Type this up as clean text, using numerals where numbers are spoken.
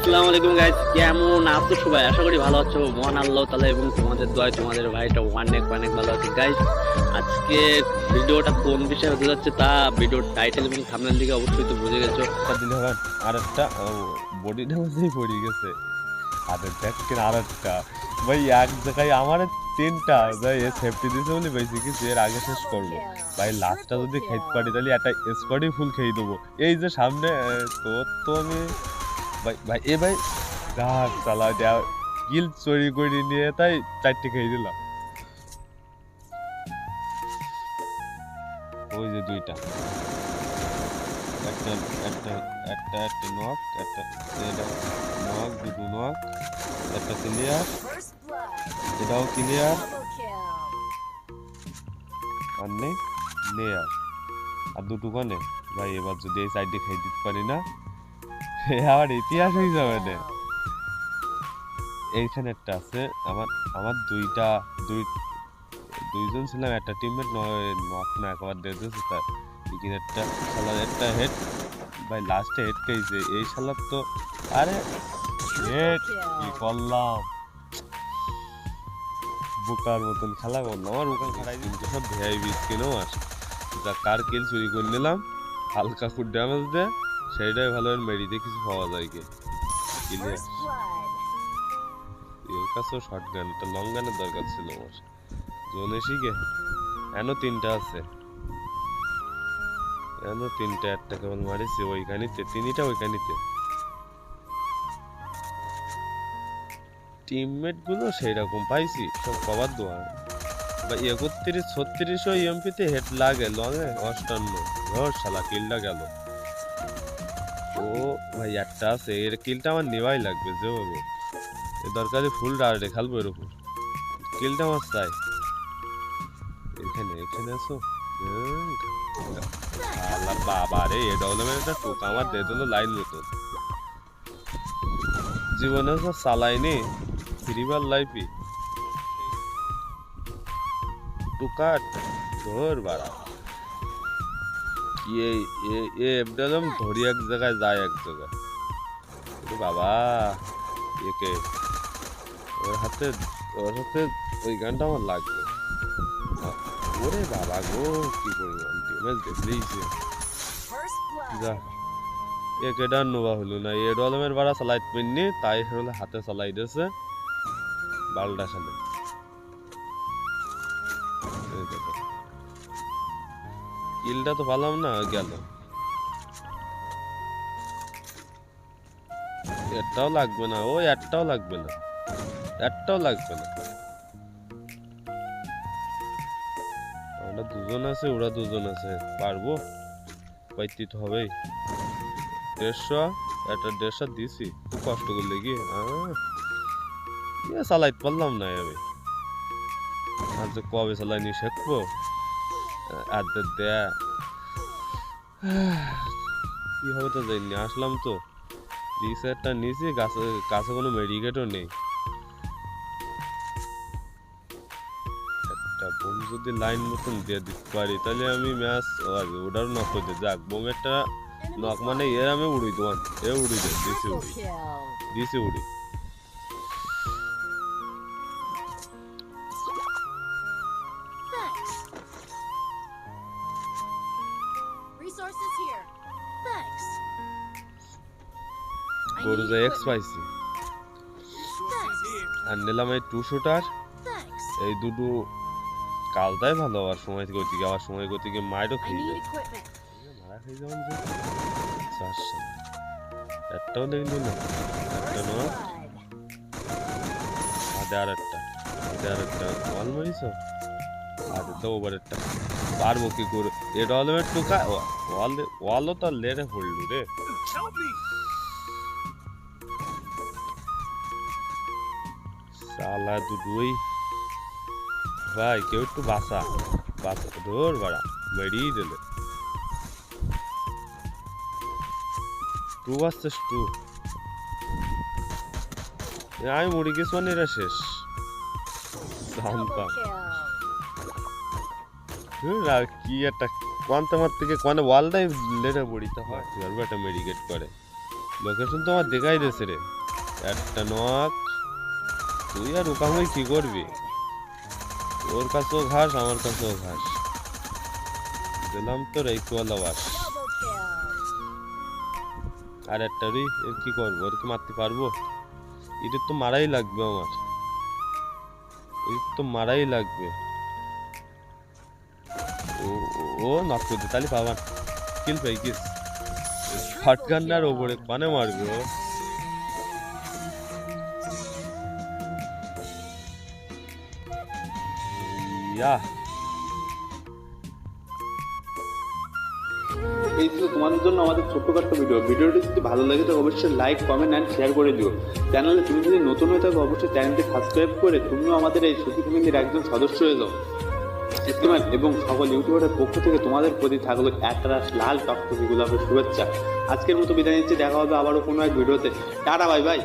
আসসালামু আলাইকুম গাইস, কেমন আছো সবাই? আশা করি ভালো আছো। মহান আল্লাহ তাআলা এবং তোমাদের দোয়ায় তোমাদের ভাইটা অনেক অনেক ভালো আছে গাইস। আজকে ভিডিওটা কোন বিষয়ে হতে যাচ্ছে তা ভিডিওর টাইটেল এবং থাম্বনেল দিকে অবশ্যই তো বুঝে গেছো। দিলে হবে আর একটা বডিটা মধ্যেই পড়ে গেছে হাতের দেখেন আর একটা ভাই এক জায়গায় আমার তিনটা যাই সেফটি দিতে বলি বেশি কিছু এর আগে শেষ করবো ভাই লাস্টটা যদি খাইতে পারি তাহলে একটা স্কোয়াডই ফুল খেয়ে দেবো এই যে সামনে তো আমি ভাই ভাই এ ভাই গাছ চালা দেওয়া গিল চুরি করে নিয়ে তাই চারটে খেয়ে দিলাম ওই যে দুইটা একটা একটা একটা একটা নক একটা নক দুটো নক একটা ক্লিয়ার এটাও ক্লিয়ার আর নেই নেয়ার আর দুটো কানে ভাই এবার যদি এই সাইডে খেয়ে দিতে পারি না আবার ইতিহাস হয়ে যাবে না এইখানে একটা আছে আমার আমার দুইজন ছিলাম একটা টিমমেট নক না একবার দিয়ে দিয়েছে তার এখানে একটা শালার একটা হেড ভাই লাস্টে হেড খেয়েছে এই শালার তো আরে হেড কি করলাম বোকার মতন খেলা করলাম আমার ওখানে খেলাই কিন্তু সব ভিআইপি স্কিনও আসে যা কার কিল চুরি করে নিলাম হালকা ফুড ড্যামেজ দেয় সেইটাই ভালো মেডিতে কিছু পাওয়া যায় কি ক্লিয়ার এর কাছেও শর্ট গান একটা লং গানের দরকার ছিল আমার জোনে শিখে এনো তিনটা আছে এনো তিনটা একটা কেবল মারিছি ওইখানিতে তিনটা ওইখানিতে টিমমেট গুলো সেই রকম পাইছি সব কভার দোয়া বা 31-36 ইএমপিতে হেড লাগে লঙে 58 ঘর শালা কিলটা গেল ও ভাই একটা আছে এর কিলটা আমার নেওয়াই লাগবে যে বাবু এ দরকারে ফুল ডারে খেলবো এর উপর কিলটা আমার চাই এখানে এখানে আসো আল্লাহ বাবা রে এ ডবলের একটা টোকা আমার দিয়ে দিল লাইন মতো জীবনে তো চালাইনি ফিরিবার লাইফি টুকাট ধর বাড়া কি এফডালম ধরি এক জায়গায় যায় এক জায়গায় বাবা একে ওর হাতে ওই গানটা আমার লাগবে ওরে বাবা গো কি পরিমাণ ড্যামেজ দেখলেইছে যা একে ডান নোবা হলো না এ ডলমের বাড়া চালাইত পারিনি তাই হলে হাতে চালাই দিয়েছে বালটা খেলে কিলটা তো পালাম না গেল একটাও লাগবে না ও একটাও লাগবে না একটাও লাগবে না আমরা দুজন আছে ওরা দুজন আছে পারবো পাইতে তো হবেই 150 একটা 150 দিছি খুব কষ্ট করলে কি চালাইতে পারলাম না আমি আর যে কবে চালাইনি শেখবো আর দেয়া কি হবে তো যাইনি আসলাম তো রিসার্টটা নিয়েছি কাছে কোনো মেডিকেটও নেই একটা বোম যদি লাইন মতন দিয়ে দিতে পারি তাহলে আমি ম্যাচ ওটারও নক করে দিই যাক বোমেরটা নক মানে এর আমি উড়ি দোয়ান এ উড়ি দে দিছি উড়ি গরুজা এক্স পাইছি আর নিলাম এই 2 শুটার এই দুটো কালটাই ভালো আর সময় গতিকে আবার সময় গতিকে মাইরও খেয়ে যায় মারা খেয়ে যাবেন যে 400 একটাও দেখলি না একটা নয় আর একটা ওয়াল মারিস আর তো ওভার একটা পারবো কি করে এটা হলো একটু ওয়ালও তো লেরে পড়লু রে সালা দুটোই ভাই কেউ একটু বাসা ধর বাড়া মেরিয়ে দিলে 2 vs 2 আমি মরে গেছি মানে এরা শেষ জানতাম কি একটা কোয়ান্টামার থেকে কোয়ান্টা ওয়ালটাই লেটে পড়িতে হয় একটা মেডিকেট করে লোকেশন তো আমার দেখাই দিয়েছে রে একটা নক। তুই আর ওকামই কি করবি? ওর কাছেও ঘাস, আমার কাছেও ঘাস। দিলাম তোর এই কোয়ালা বাস। আর একটা রি, এর কি করবো? ওর কি মারতে পারবো? এদের তো মারাই লাগবে আমার, এদের তো মারাই লাগবে। ও ও নক করতে তাহলে পাবান। কিল পাই কিস শটগান্নার ওপরে পানে মারবে ও। ইয়া এই ছিল তোমাদের জন্য আমাদের ছোট্টখাট্ট ভিডিওটি যদি ভালো লাগে তো অবশ্যই লাইক কমেন্ট অ্যান্ড শেয়ার করে দিও। চ্যানেলে তুমি যদি নতুন হয়ে থাকো অবশ্যই চ্যানেলটি সাবস্ক্রাইব করে তুমিও আমাদের এই সুখী ফ্যামিলির একজন সদস্য হয়ে যাও। ইস্তিমার এবং সকল ইউটিউবারের পক্ষ থেকে তোমাদের প্রতি থাকলো একরাশ লাল টকটকি গোলাপের শুভেচ্ছা। আজকের মতো বিদায় নিচ্ছি, দেখা হবে আবারও কোনো এক ভিডিওতে। Tata, bye bye.